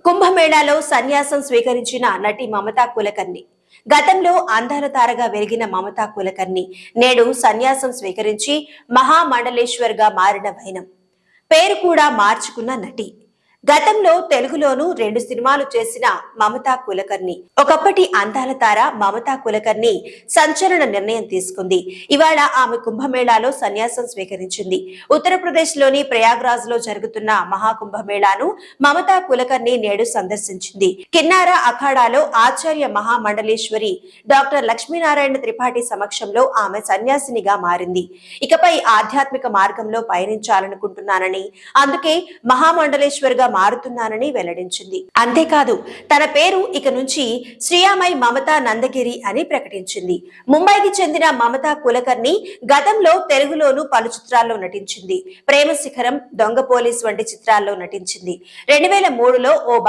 కుంభమేళాలో సన్యాసం స్వీకరించిన నటి మమతా కులకర్ణి. గతంలో అందాల తారగా వెలిగిన మమతా కులకర్ణి నేడు సన్యాసం స్వీకరించి మహామండలేశ్వర్ గా మారిన వైనం. పేరు కూడా మార్చుకున్న నటి. గతంలో తెలుగులోనూ 2 సినిమాలు చేసిన మమతా కులకర్ణి ఒకప్పటి అందాల తార మమతా కులకర్ణి సంచలన నిర్ణయం తీసుకుంది. ఇవాళ ఆమె కుంభమేళాలో సన్యాసం స్వీకరించింది. ఉత్తరప్రదేశ్ లోని ప్రయాగ్రాజ్ లో జరుగుతున్న మహాకుంభమేళాను మమతా కులకర్ణి నేడు సందర్శించింది. కిన్నారా అఖాడాలో ఆచార్య మహామండలేశ్వరి డాక్టర్ లక్ష్మీనారాయణ త్రిపాఠి సమక్షంలో ఆమె సన్యాసినిగా మారింది. ఇకపై ఆధ్యాత్మిక మార్గంలో పయనించాలనుకుంటున్నానని, అందుకే మహామండలేశ్వర్ గా మారుతున్నానని వెల్లడించింది. అంతేకాదు తన పేరు ఇక నుంచి శ్రీయామై మమతా నందగిరి అని ప్రకటించింది. ముంబైకి చెందిన మమతా కులకర్ణి గతంలో తెలుగులోనూ పలు చిత్రాల్లో నటించింది. ప్రేమ శిఖరం, దొంగ పోలీస్ వంటి చిత్రాల్లో నటించింది. 2003లో ఓ